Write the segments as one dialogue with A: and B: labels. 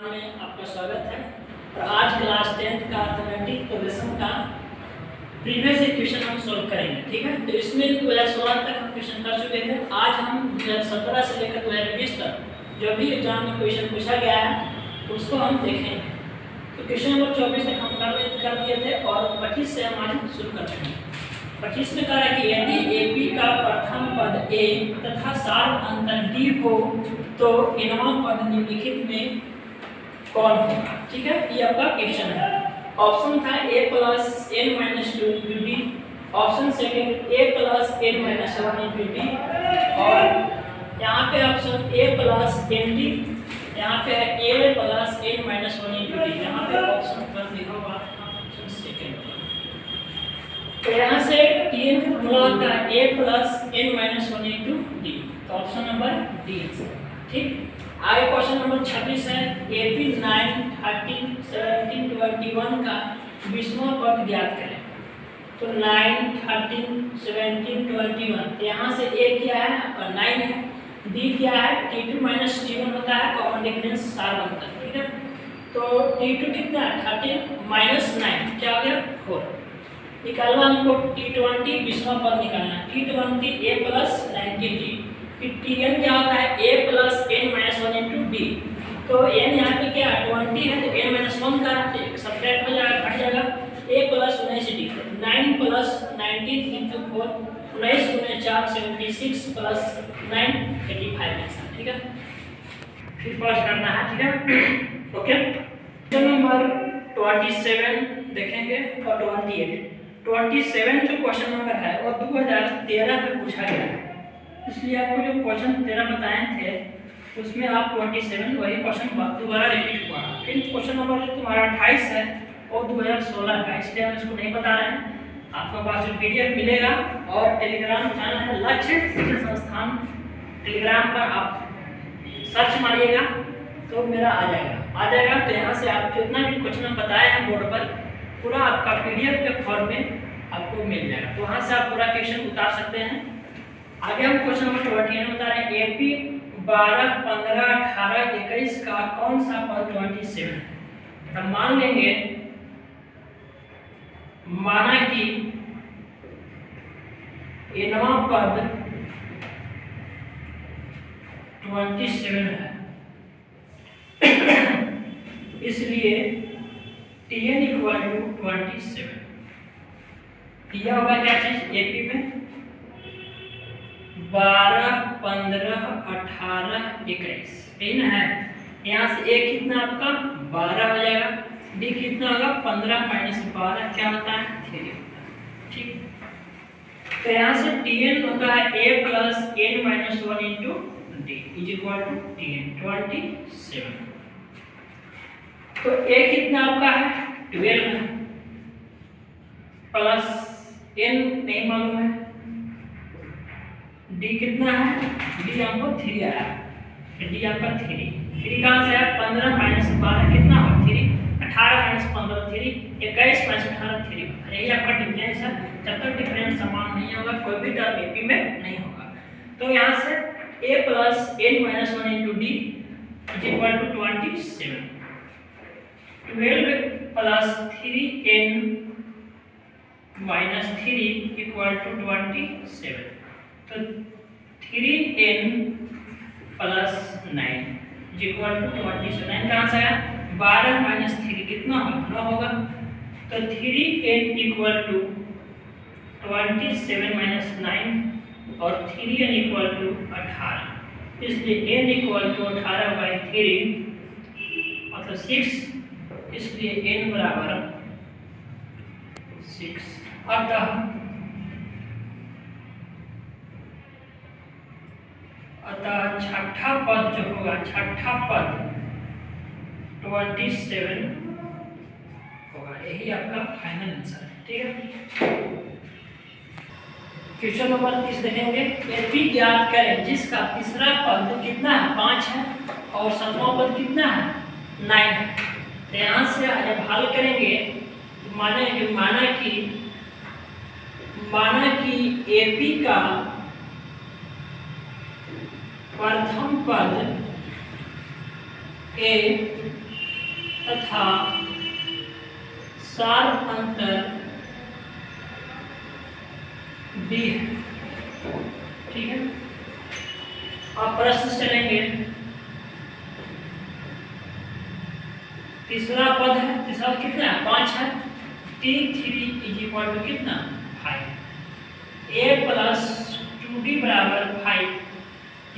A: में आपका स्वागत है। और आज क्लास 10th का अर्थमेटिक प्रोग्रेशन का प्रीवियस क्वेश्चन हम सोल्व करेंगे, ठीक है। तो इसमें 2016 तक हम क्वेश्चन कर चुके थे। आज हम 2017 से लेकर 2020 तक जो भी एग्जाम में क्वेश्चन पूछा गया है उसको हम देखेंगे। तो क्वेश्चन नंबर 24 तक हम कर दिए थे और 25 से हम आज शुरू करते हैं। 25 में कहा है कि यदि AP का प्रथम पद A तथा सार अंतर D हो तो इनवा पद निम्नलिखित में कौन होगा, ठीक है। ये आपका क्वेश्चन है। ऑप्शन था A + n - 2 into D, option second A + n - 1 into D, और यहाँ पे ऑप्शन A + ND, यहाँ पे है A + n - 1 into D, यहाँ पे ऑप्शन पर लिखा हुआ ऑप्शन सेकंड। तो यहाँ से TN का फॉर्मूला होता है A + n - 1 into D, तो ऑप्शन नंबर D, ठीक। आगे क्वेश्चन नंबर 26 है। AP 9, 13, 17, 21 का 20वां पद ज्ञात करें। तो 9, 13, 17, 21, यहाँ से A क्या है आपका 9 है, D क्या है T2 - T1 होता है, कॉमन डिफरेंस सार बनता है, ठीक है। तो T2 कितना है 13 - 9 क्या हो गया 4। निकालना हमको T20 20वां पद निकालना है। T20 A + 19D, फिर Tn क्या होता है A + n - 1 into D। तो n यहाँ पे क्या 20 है तो n - 1 का सब्ट्रैक्ट हो जाएगा, घट जाएगा। A + 19D 9 + 19 into 4, 19 × 4 76 + 9 85 आंसर, ठीक है। फिर पॉज करना है, ठीक है, ओके। क्वेश्चन नंबर 27 देखेंगे और 28। 27 जो क्वेश्चन नंबर है वो 2013 में पूछा गया है, इसलिए आपको जो क्वेश्चन 13 बताए थे उसमें आप 27 वही क्वेश्चन दोबारा रिपीट हुआ। फिर क्वेश्चन नंबर जो तुम्हारा 28 है वो 2016 का, इसलिए हम इसको नहीं बता रहे हैं। आपके पास जो PDF मिलेगा और टेलीग्राम चैनल है लक्ष्य शिक्षण संस्थान, टेलीग्राम पर आप सर्च मारिएगा तो मेरा आ जाएगा। तो यहाँ से आप जितना भी क्वेश्चन बताए हैं बोर्ड पर पूरा आपका PDF के फॉर्म में आपको मिल जाएगा, तो वहाँ से आप पूरा क्वेश्चन उतार सकते हैं। आगे हम क्वेश्चन नंबर 28 बता रहे हैं। AP 12, 15, 18, 21 का कौन सा पद 27 है। तो मान लेंगे, माना कि इनवा पद 27 है, इसलिए Tn = 27 दिया होगा क्या चीज AP में 12, 15, 18, 21, यही ना है। यहाँ से A कितना आपका 12 हो जाएगा, D कितना होगा 15 - 12 क्या होता है 3 होता है, ठीक। तो यहाँ से Tn होता है A + n - 1 into D = Tn 27। तो A कितना आपका है 12 है, प्लस n नहीं मालूम है, D कितना है D आपको 3 आया, D आपका 3 कहाँ से है 15 - 12 कितना हो 3, 18 - 15 3, 21 - 18 3, यही आपका डिफरेंस है। जब तक डिफरेंस समान नहीं होगा कोई भी टर्म AP में नहीं होगा। तो यहाँ से A + n - 1 into D = 27, 12 + 3n - 3 = 27। तो 3n + 9 = 27। कहाँ से आया 12 - 3 कितना होगा 9 होगा। तो 3n = 27 - 9 और 3n = 18, इसलिए n = 18/3 मतलब 6, इसलिए n = 6। अतः छठा पद जो होगा, छठा पद 27 होगा, यही आपका फाइनल आंसर है, ठीक है। क्वेश्चन नंबर 30 देखेंगे। AP ज्ञात करें जिसका तीसरा पद कितना है 5 है और सातवां पद कितना है 9 है। तो यहाँ से जब हल करेंगे माना कि AP का प्रथम पद A तथा शार्प अंतर डी है। ठीक है, आप प्रश्न चलेंगे। तीसरा पद है, तीसरा कितना है 5 है। T3 इज इक्वल टू कितना 5, a प्लस 2d बराबर 5,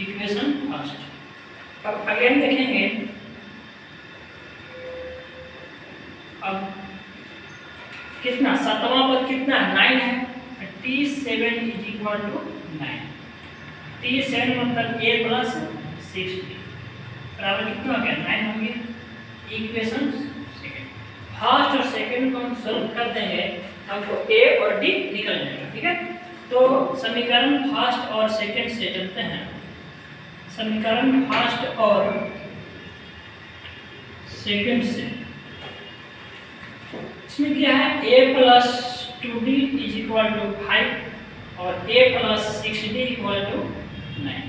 A: इक्वेशन फर्स्ट। अब अगेन देखेंगे, अब कितना सातवां पद कितना 9 है। T7 is equal to 9, T7 मतलब a प्लस 6d बराबर कितना हो गया 9 हो गया। इक्वेशन सेकंड, फर्स्ट और सेकंड को हम सॉल्व कर देंगे, हमको a और d निकल जाएगा। ठीक है, तो समीकरण फर्स्ट और सेकंड से चलते हैं। समीकरण फर्स्ट और सेकंड से इसमें क्या है, a plus 2d is equal to 5 और a plus 6d equal to 9।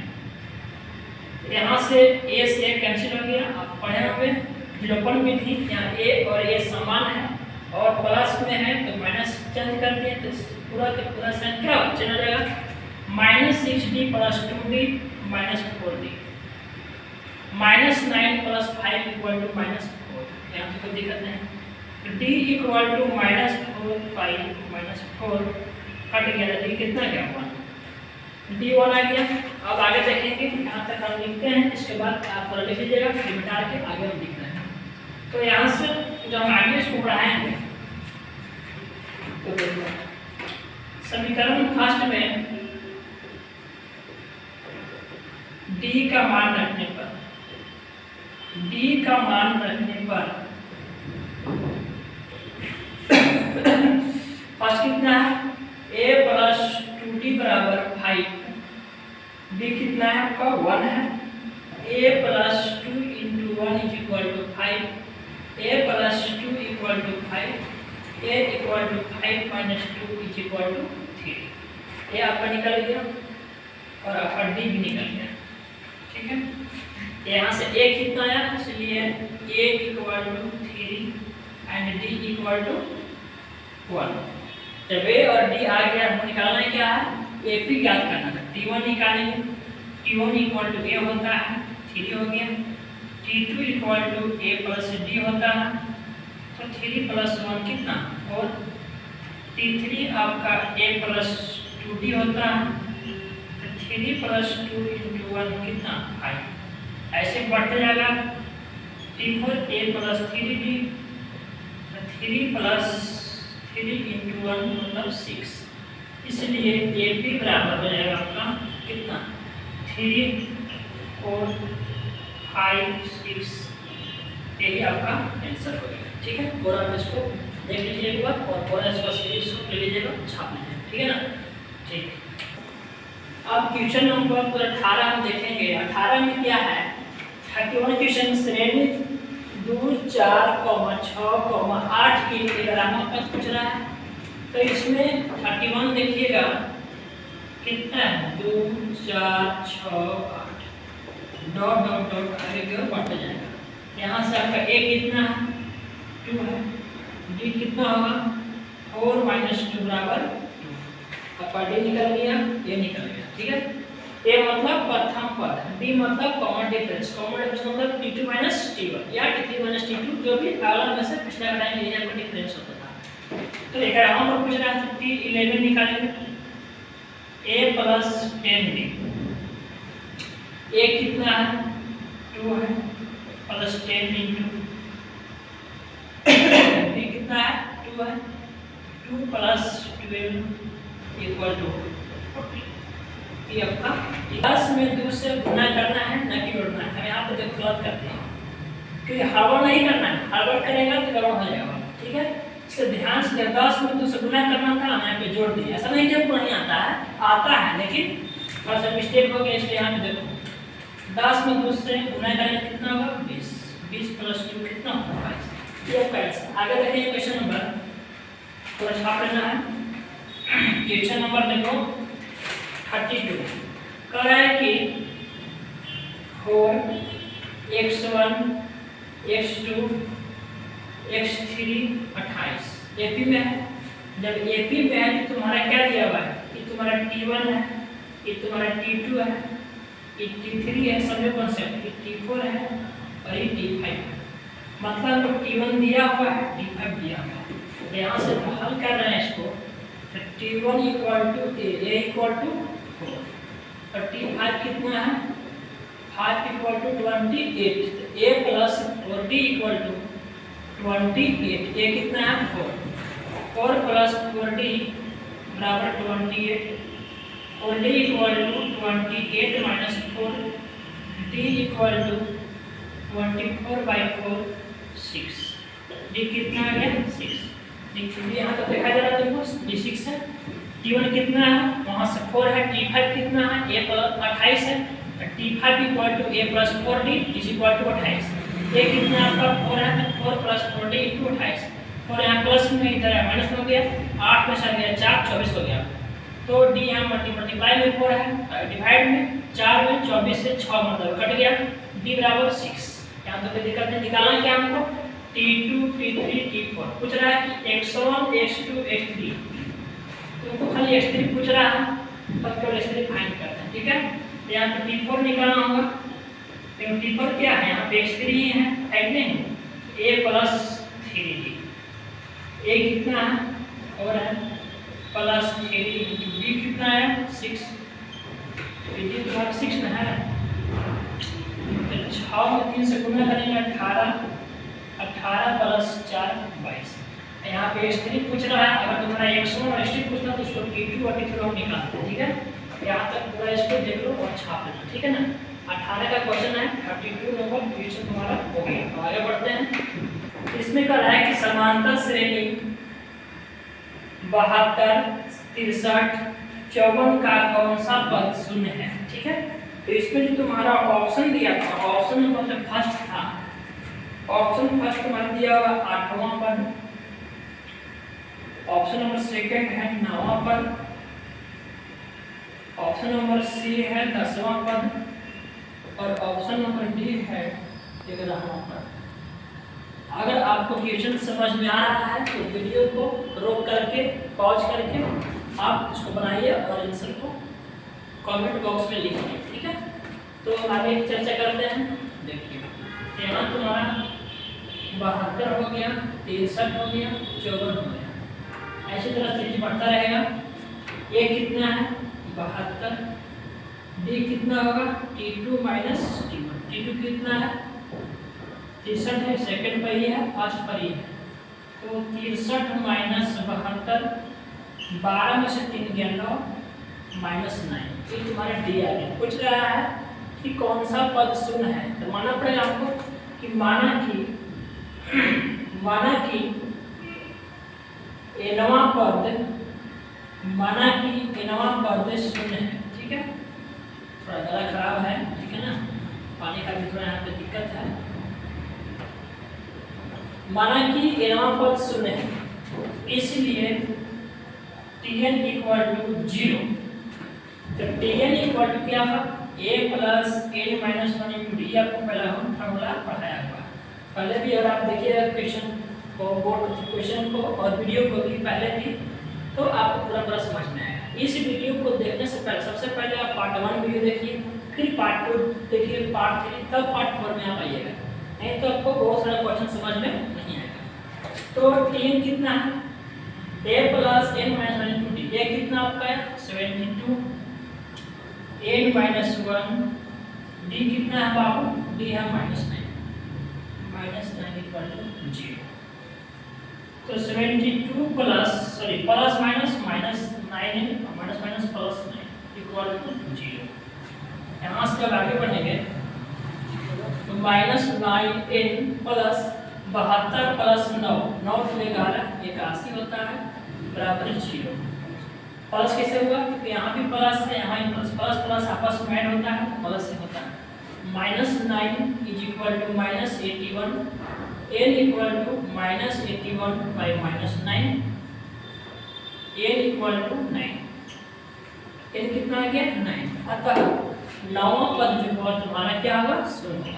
A: यहाँ से a से कैंसिल हो गया। आप पढ़े होंगे विलोपन में थी, यहाँ a और a समान है और प्लस में है तो माइनस चेंज कर दिए, तो पूरा का पूरा साइन क्या चला जाएगा -6d plus 2d minus 4d, -9 plus 5 equal to -4। यहाँ पे कोई दिक्कत नहीं। d इक्वल टू -4 पाई -4 कट गया, d कितना गया 1, d1 आ गया। अब आगे देखेंगे, यहाँ तक हम लिखते हैं, इसके बाद आप थोड़ा लिख लीजिएगा, फिर मिटा के आगे हम लिख रहे हैं। तो यहाँ से जब हम आगे इसको बढ़ाएंगे तो देखो समीकरण फर्स्ट में d का मान रखने पर फर्स्ट कितना है a प्लस 2d बराबर 5, d कितना है आपका 1 है। a plus 2 into 1 is equal to 5, a plus 2 equal to 5, a equal to 5 minus 2 is equal to 3। ये आपका निकल गया और आपका d भी निकल गया। ठीक है, यहाँ से a कितना आया, इसलिए a equal to 3 and d equal to 1। जब a और d आ गया, हमको निकालना है क्या है, AP ज्ञात करना है। t1 निकालेंगे, t1 इक्वल टू a होता है 3 हो गया, t2 equal to a plus d होता है, तो 3 प्लस 1 कितना 4, t3 आपका a प्लस 2d होता है, तो 3 प्लस 2 इंटू 1 कितना 5। ऐसे बढ़ते जाएगा, t4 a प्लस 3d, तो 3 प्लस 3 इंटू 1 मतलब 6, इसलिए AP बराबर हो जाएगा आपका कितना 3 4 5 6, यही आपका आंसर हो गया। ठीक है, पूरा इसको देख लीजिए एक बार और पूरा इसको सीरीज को ले लीजिएगा, छाप लीजिए। ठीक है ना, ठीक। अब क्वेश्चन नंबर 18 हम देखेंगे। 18 में क्या है, 31 क्वेश्चन श्रेणी 2 4 6 8 की ग्रामर का पूछ रहा है। तो इसमें 31 देखिएगा कितना है 2 4 6 8 डॉट डॉट डॉट आगे की ओर बढ़ते जाएगा। यहाँ से आपका a कितना है 2 है, d कितना होगा 4 माइनस 2 बराबर 2, आपका d निकल गया, ये निकल गया। ठीक है, a मतलब प्रथम पद, b मतलब कॉमन डिफरेंस मतलब t2 माइनस t1 या t3 माइनस t2, जो भी अगला में से पिछला टाइम ये आपका डिफरेंस होता था। तो एक हम लोग पूछ रहा है t11 निकालेंगे, a प्लस 10d, a कितना है 2 है प्लस 10 इंटू d कितना है 2 है, 2 प्लस 12 इक्वल टू 40। ये आपका 10 में 2 से गुना करना है, न कि जोड़ना है। हम यहाँ पे देखो गलत करते हैं, क्योंकि हड़बड़ नहीं करना है, हड़बड़ करेगा तो गड़बड़ हो जाएगा। ठीक है, इससे ध्यान से 10 में 2 से गुना करना था, हम यहाँ पे जोड़ दिए। ऐसा नहीं कि आपको नहीं आता है, आता है, लेकिन थोड़ा सा मिस्टेक हो गया, इसलिए यहाँ पे देखो 10 में 2 से गुना करेंगे कितना होगा 20, 20 प्लस 2 कितना होगा 22। ये आपका आंसर। आगे देखिए क्वेश्चन नंबर, थोड़ा छाप लेना है। क्वेश्चन नंबर देखो 32 कह रहा है कि 4 x1 x2 x3 28 AP में है। जब AP में है तो तुम्हारा क्या दिया हुआ है, ये तुम्हारा T1 है, ये तुम्हारा T2 है, ये T3 है, समझो कॉन्सेप्ट, ये T4 है और ये T5 है। मतलब तो T1 दिया हुआ है, T5 दिया हुआ है। तो यहाँ से हम हल कर रहे हैं इसको, तो T1 equal to A equal to 4 और T5 कितना है, 5 इक्वल टू 28, तो A plus 4D equal to 28, A कितना है 4 प्लस 4D बराबर 28, 4D equal to 28 minus 4D equal to 24/4 6, D कितना आ गया 6, D यहाँ तक देखा जा रहा है तुमको, D 6 है। T1 कितना है, वहाँ से 4 है, T5 कितना है, A प्लस 28 है, T5 equal to A plus 4D is equal to 28, A कितना आपका 4 है, तो 4 प्लस 4D इंटू 28, और यहाँ प्लस में इधर है माइनस हो गया, 8 में से आ गया 4, 24 हो गया। तो D यहाँ मल्टीप्लाई में 4 है, डिवाइड में 4 में 24 से 6 मतलब कट गया, D बराबर 6। यहाँ तो कोई दिक्कत नहीं, निकालना क्या हमको, T2 T3 T4 पूछ रहा है कि X1 X2 X3, तुमको खाली X3 पूछ रहा है, तब केवल X3 फाइंड करते हैं, ठीक है। यहाँ पे T4 निकालना होगा, तो T4 क्या है, यहाँ पे X3 ही है नहीं, A प्लस 3D, A कितना है और है प्लस 3D, D कितना है 6, D तो 6 ना है, तो 6 में 3 से गुना करेंगे 18 प्लस 4 22। यहाँ पे X3 पूछ रहा है, अगर तुम्हारा X1 और X2 पूछना तो उसको T2 और T3 हम निकालते हैं, ठीक है। यहाँ तक पूरा इसको देख लो और छाप लेना, ठीक है ना। 18 का क्वेश्चन है, 32 नंबर क्वेश्चन तुम्हारा हो गया। तो आगे बढ़ते हैं, इसमें कह रहा है कि समांतर श्रेणी 72 63 54 का कौन सा पद शून्य है, ठीक है। तो इसमें जो तुम्हारा ऑप्शन दिया था, ऑप्शन नंबर जो फर्स्ट था, ऑप्शन फर्स्ट तुम्हारा दिया हुआ 8वां पद, ऑप्शन नंबर सेकंड है 9वां पद, ऑप्शन नंबर सी है 10वां पद और ऑप्शन नंबर डी है 11वां पद। अगर आपको क्वेश्चन समझ में आ रहा है तो वीडियो को रोक करके पॉज करके आप इसको बनाइए और आंसर को कमेंट बॉक्स में लिखिए, ठीक है। तो आगे चर्चा करते हैं। देखिए यहाँ तुम्हारा 72 हो गया, 63 हो गया, 54 हो गया, ऐसी तरह सीरीज बढ़ता रहेगा। ये कितना है 72, D कितना होगा T2 माइनस T1, T2 कितना है 63 है, सेकंड पर ही है, फर्स्ट पर ही है, तो 63 माइनस 72, 12 में से 3 गया 9 माइनस 9, ये तुम्हारा D आ गया। पूछ रहा है कि कौन सा पद शून्य है, तो मानना पड़ेगा आपको कि माना कि nवां पद शून्य है, ठीक है। थोड़ा गला खराब है, ठीक है ना, पानी का भी थोड़ा यहाँ पे दिक्कत है। माना कि nवां पद शून्य है, इसलिए Tn इक्वल टू 0, तो Tn इक्वल टू क्या होगा A plus n minus 1 into D, आपको पहला हम फार्मूला पढ़ाया हुआ है पहले भी, और आप देखिए क्वेश्चन को, बोर्ड क्वेश्चन को और वीडियो को भी पहले भी, तो आपको पूरा समझ में आएगा। इस वीडियो को देखने से पहले सबसे पहले आप पार्ट 1 वीडियो देखिए, फिर पार्ट 2 देखिए, पार्ट 3, तब पार्ट 4 में आप आइएगा, नहीं तो आपको बहुत सारा क्वेश्चन समझ में नहीं आएगा। तो Tn कितना है A plus n minus 1 into D, A कितना आपका है 72, n माइनस 1, D कितना है बाबू, D है माइनस 9 इक्वल टू 0, तो 72 plus minus 9 minus plus 9 equal to 0। यहाँ से जब आगे बढ़ेंगे तो माइनस 9n प्लस 72 प्लस 9, 9 से 11 81 होता है बराबर 0। प्लस कैसे हुआ, क्योंकि यहाँ भी प्लस है, यहाँ भी प्लस प्लस आपस में ऐड होता है, प्लस से होता है। Minus 9 is equal to minus 81, n equal to minus 81 by minus 9, n equal to 9, n कितना आ गया 9। अतः 9वां पद जो होगा तुम्हारा क्या होगा शून्य।